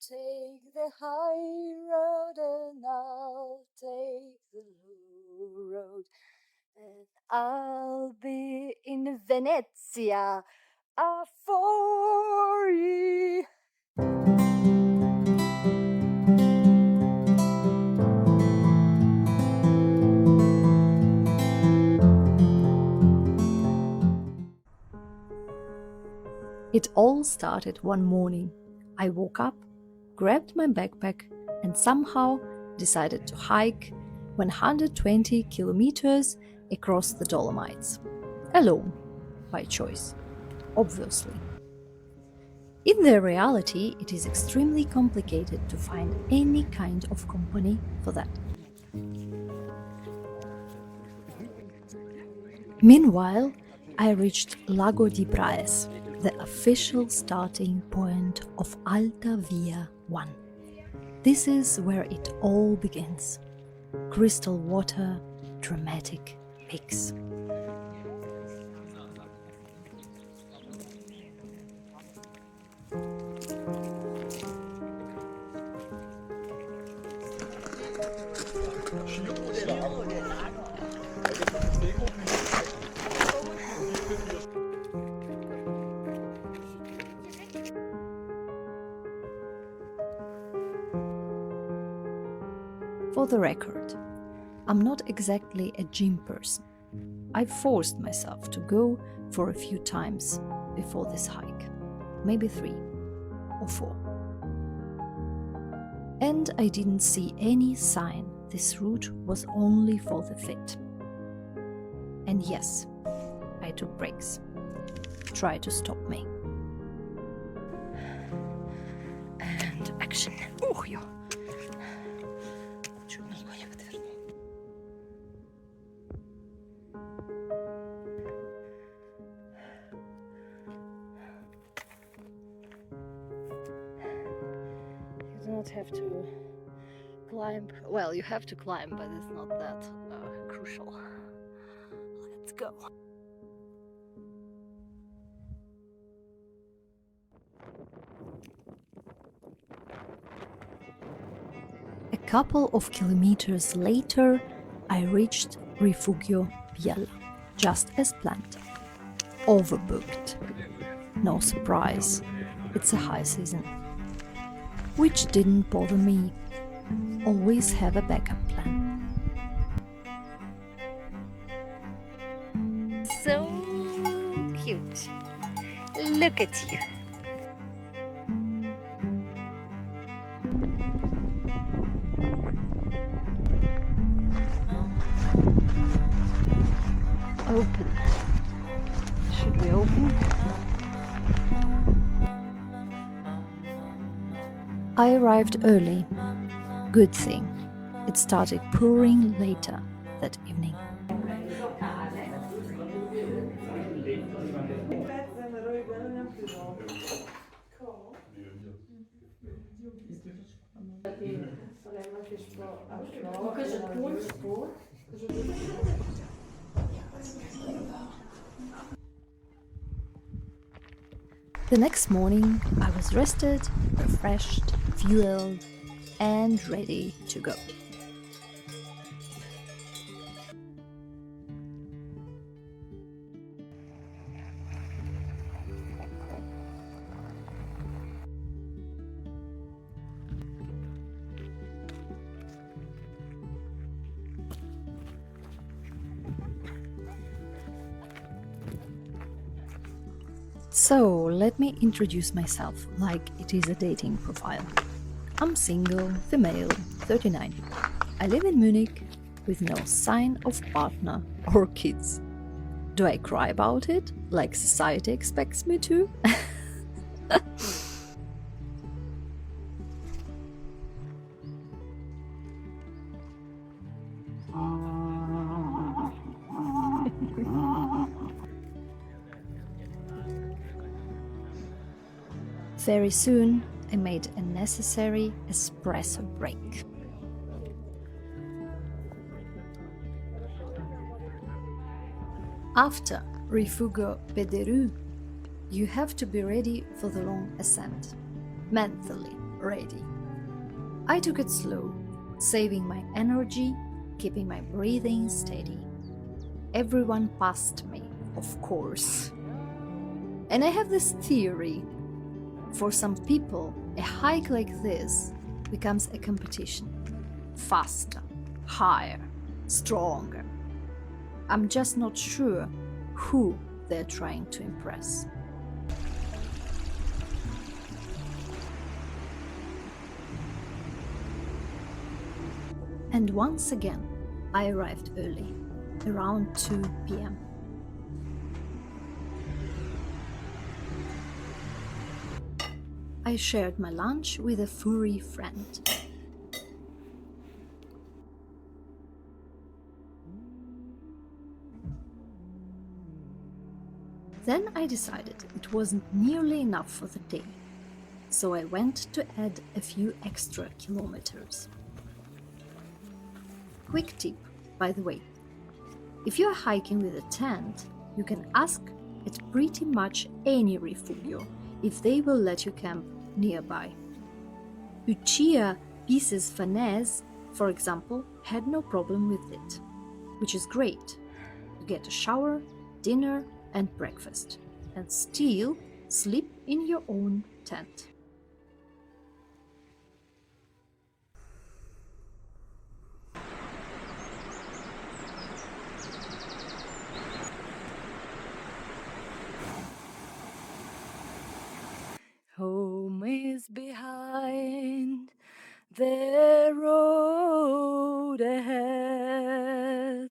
take the high road and I'll take the low road. And I'll be in Venezia for ye. It all started one morning. I woke up, grabbed my backpack, and somehow decided to hike 120 kilometers across the Dolomites. Alone, by choice, obviously. In the reality, it is extremely complicated to find any kind of company for that. Meanwhile, I reached Lago di Praes, the official starting point of Alta Via 1. This is where it all begins. Crystal water, dramatic peaks. For the record, I'm not exactly a gym person. I forced myself to go for a few times before this hike, maybe 3 or 4. And I didn't see any sign this route was only for the fit. And yes, I took breaks. Try to stop me. And action. Oh, yeah. You don't have to climb. Well, you have to climb, but it's not that crucial. Let's go. A couple of kilometers later, I reached Rifugio, Biella, just as planned. Overbooked. No surprise, it's a high season. Which didn't bother me. Always have a backup plan. So cute. Look at you. Open. Should we open? I arrived early. Good thing. It started pouring later that evening. The next morning, I was rested, refreshed, fueled, and ready to go. So, let me introduce myself like it is a dating profile. I'm single, female, 39. I live in Munich with no sign of partner or kids. Do I cry about it like society expects me to? Very soon, I made a necessary espresso break. After Rifugio Pederü, you have to be ready for the long ascent, mentally ready. I took it slow, saving my energy, keeping my breathing steady. Everyone passed me, of course. And I have this theory. For some people, a hike like this becomes a competition. Faster, higher, stronger. I'm just not sure who they're trying to impress. And once again, I arrived early, around 2 p.m. I shared my lunch with a furry friend. Then I decided it wasn't nearly enough for the day, so I went to add a few extra kilometers. Quick tip, by the way. If you are hiking with a tent, you can ask at pretty much any Rifugio if they will let you camp nearby. Arcia Pices Fanes, for example, had no problem with it, which is great. You get a shower, dinner and breakfast, and still sleep in your own tent. Home is behind, the road ahead.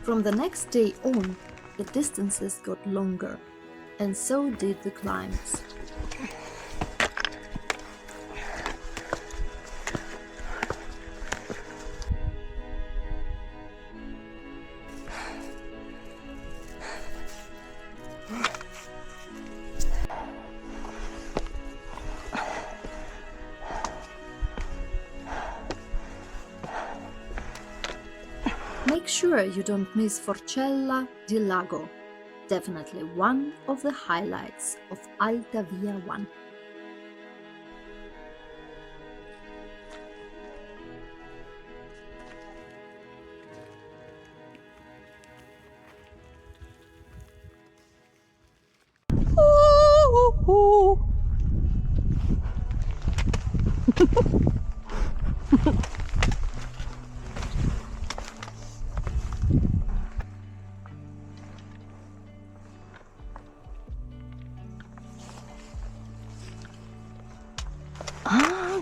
From the next day on, the distances got longer, and so did the climbs. Make sure you don't miss Forcella del Lago, definitely one of the highlights of Alta Via 1.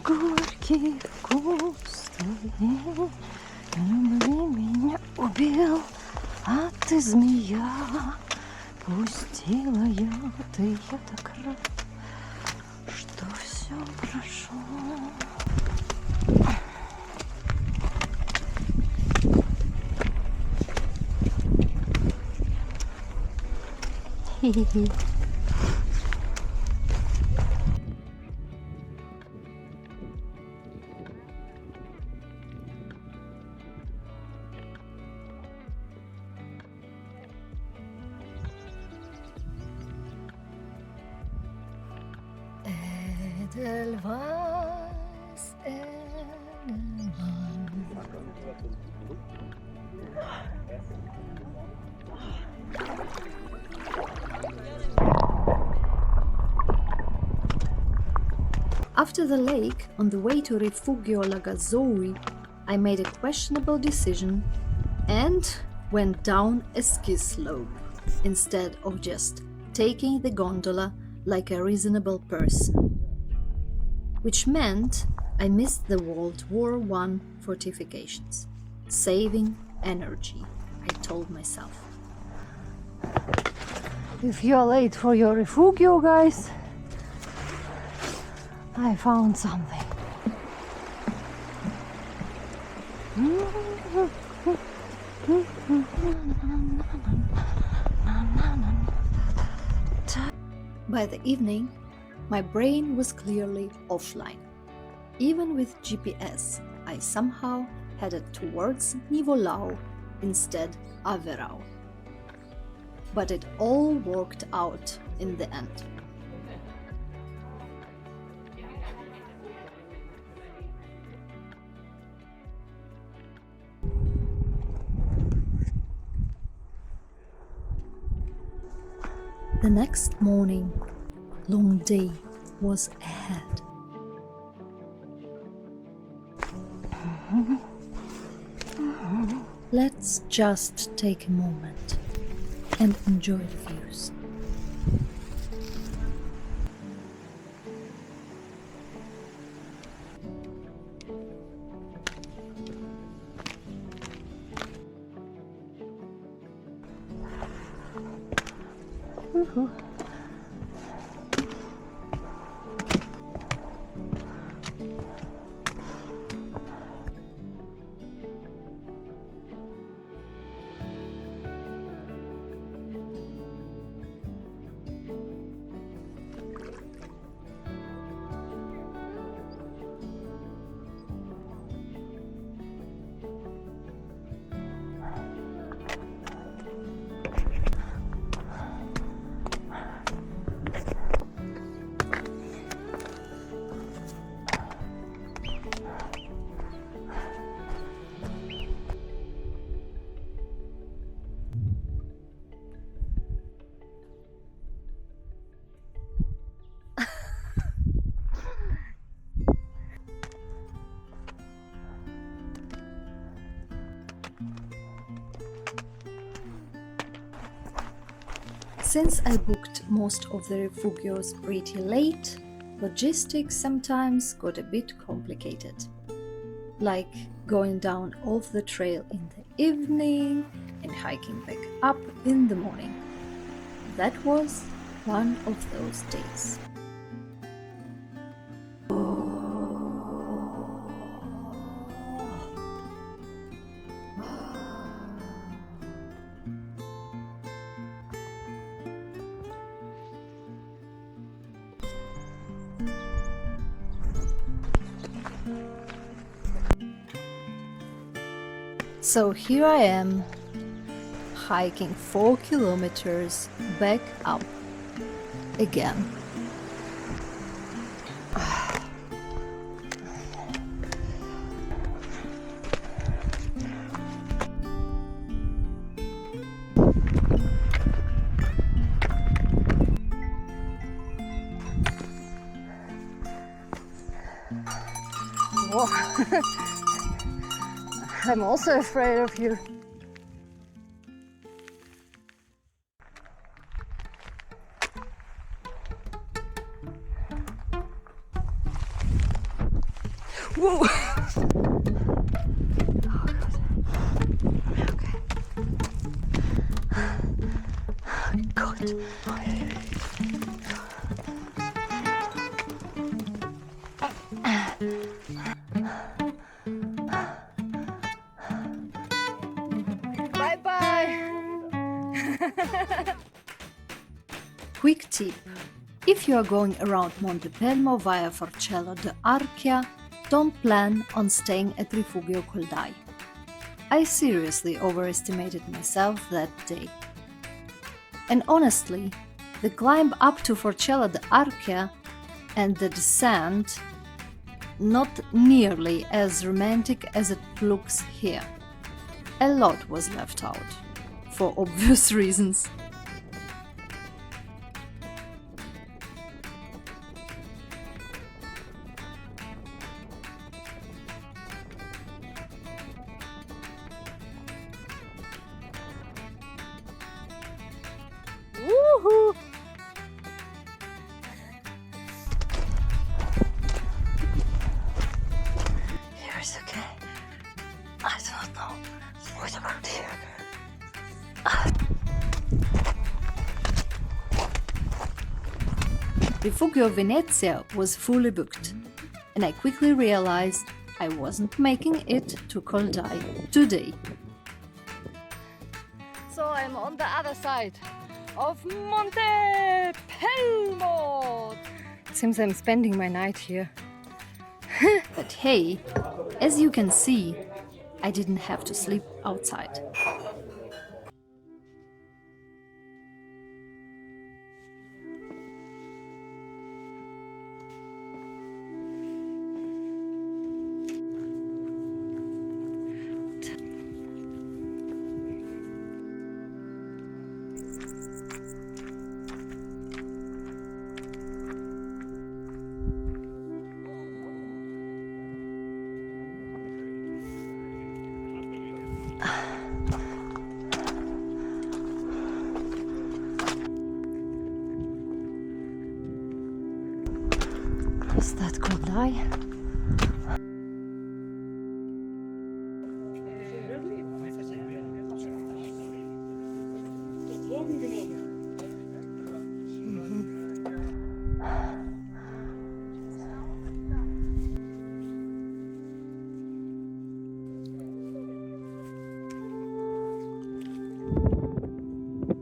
Горький вкус твоей любви меня убил, а ты змея пустила яд, и я так рад, что все прошло. Хе-хе-хе. Edelweiss, After the lake, on the way to Rifugio Lagazoui, I made a questionable decision and went down a ski slope instead of just taking the gondola like a reasonable person. Which meant I missed the World War I fortifications. Saving energy, I told myself. If you're late for your Rifugio, guys, I found something. By the evening, my brain was clearly offline. Even with GPS, I somehow headed towards Nivolau instead Averau. But it all worked out in the end. The next morning, long day was ahead. Let's just take a moment and enjoy the views. Since I booked most of the refugios pretty late, logistics sometimes got a bit complicated. Like going down off the trail in the evening and hiking back up in the morning. That was one of those days. So here I am, hiking 4 kilometers back up again. Whoa. I'm also afraid of you. Whoa! Oh God. Okay. God. Quick tip: if you are going around Monte Pelmo via Forcella de Arcia, don't plan on staying at Rifugio Coldai. I seriously overestimated myself that day. And honestly, the climb up to Forcella de Arcia and the descent, not nearly as romantic as it looks here. A lot was left out, for obvious reasons. Woohoo! Here is okay. I do not know what about here. Rifugio Venezia was fully booked, and I quickly realized I wasn't making it to Coldai today. So I'm on the other side of Monte Pelmo. It seems I'm spending my night here. But hey, as you can see, I didn't have to sleep outside. Is that Coldai?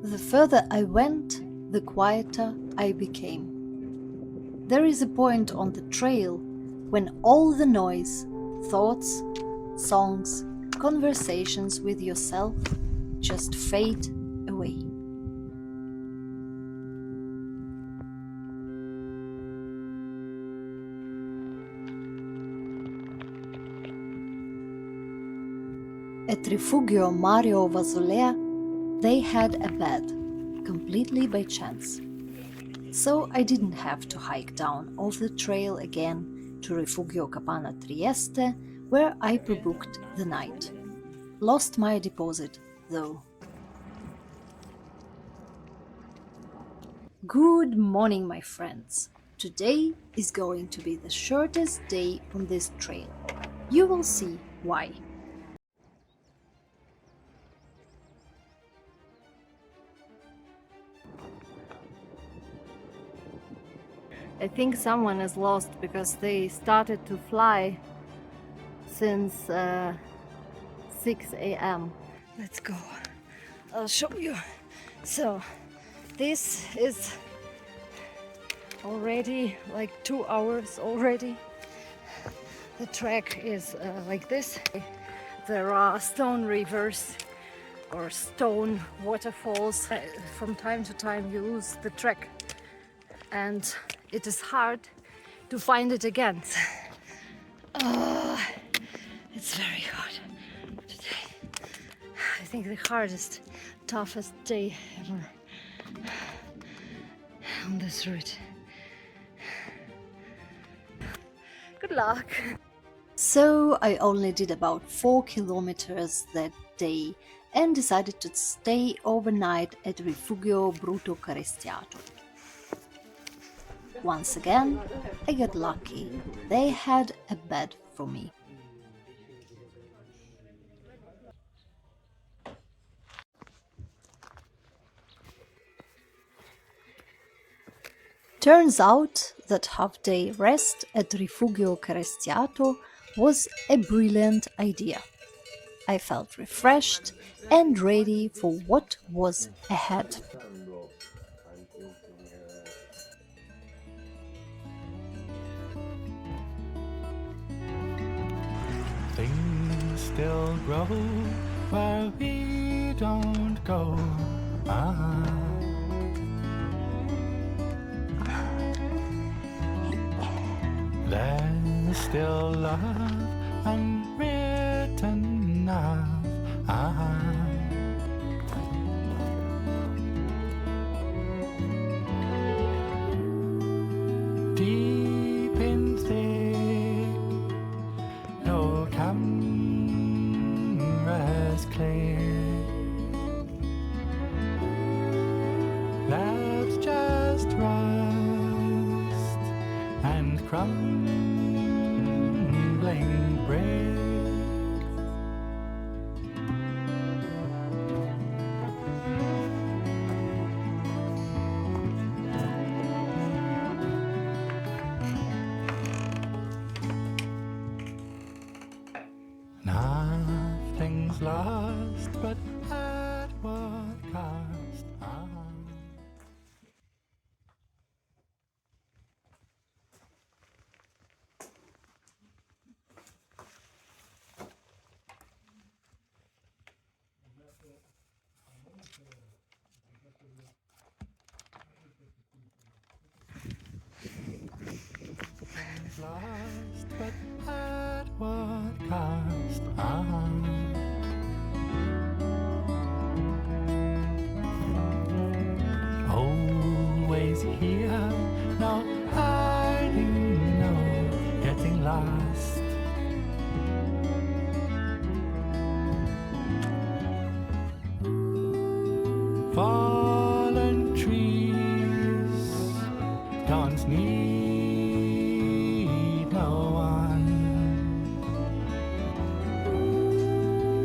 The further I went, the quieter I became. There is a point on the trail when all the noise, thoughts, songs, conversations with yourself just fade away. At Rifugio Mario Vazzoler, they had a bed, completely by chance. So I didn't have to hike down off the trail again to Rifugio Capanna Trieste, where I pre-booked the night. Lost my deposit, though. Good morning, my friends. Today is going to be the shortest day on this trail. You will see why. I think someone is lost because they started to fly since 6 a.m. Let's go. I'll show you. So this is already like 2 hours already. The track is like this. There are stone rivers or stone waterfalls. From time to time you lose the track and it is hard to find it again. It's very hard today. I think the hardest, toughest day ever on this route. Good luck. So I only did about 4 kilometers that day and decided to stay overnight at Rifugio Bruto Carestiato. Once again, I got lucky. They had a bed for me. Turns out that half-day rest at Rifugio Carestiato was a brilliant idea. I felt refreshed and ready for what was ahead. Things still grow where we don't go. There's still love unwritten of. Deep in thick, no cameras clear. That's just rust and crumbling bricks. Nothing's lost, but at what cost? Lost, but at what cost? Always here, no hiding, no getting lost. Fallen trees don't need no one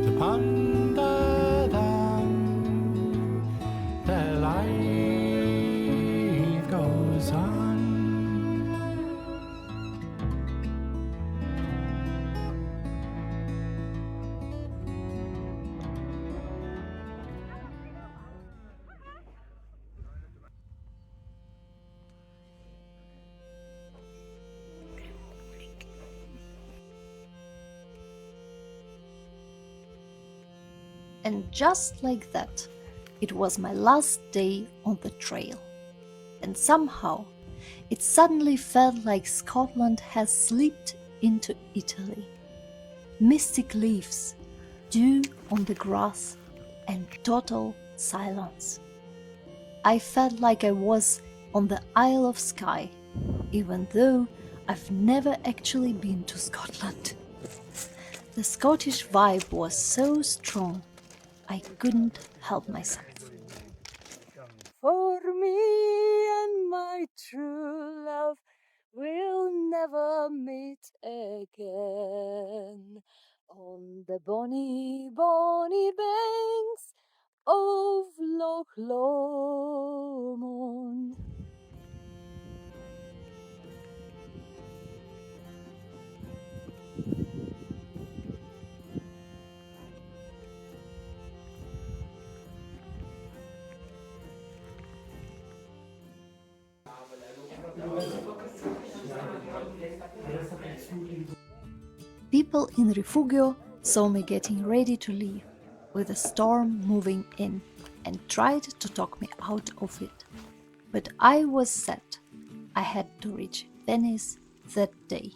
to ponder them. Their life goes on. And just like that, it was my last day on the trail. And somehow, it suddenly felt like Scotland has slipped into Italy. Mystic leaves, dew on the grass, and total silence. I felt like I was on the Isle of Skye, even though I've never actually been to Scotland. The Scottish vibe was so strong, I couldn't help myself. For me and my true love will never meet again on the bonny, bonny banks of Loch Lomond. People in Rifugio saw me getting ready to leave, with the storm moving in, and tried to talk me out of it. But I was set. I had to reach Venice that day.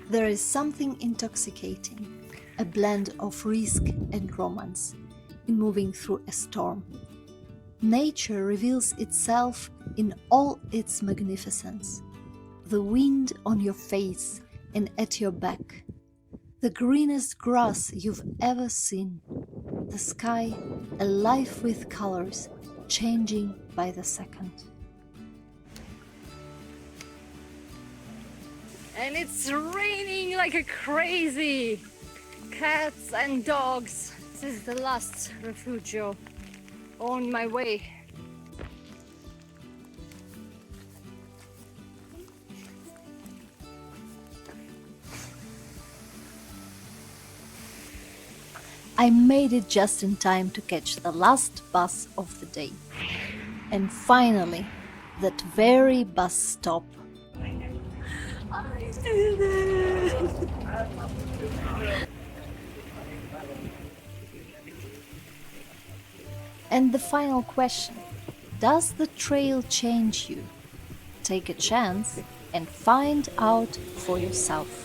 There is something intoxicating, a blend of risk and romance, in moving through a storm. Nature reveals itself in all its magnificence. The wind on your face and at your back, the greenest grass you've ever seen, the sky alive with colors, changing by the second. And it's raining like a crazy. Cats and dogs. This is the last Rifugio on my way. I made it just in time to catch the last bus of the day. And finally, that very bus stop. I did it! And the final question, does the trail change you? Take a chance and find out for yourself.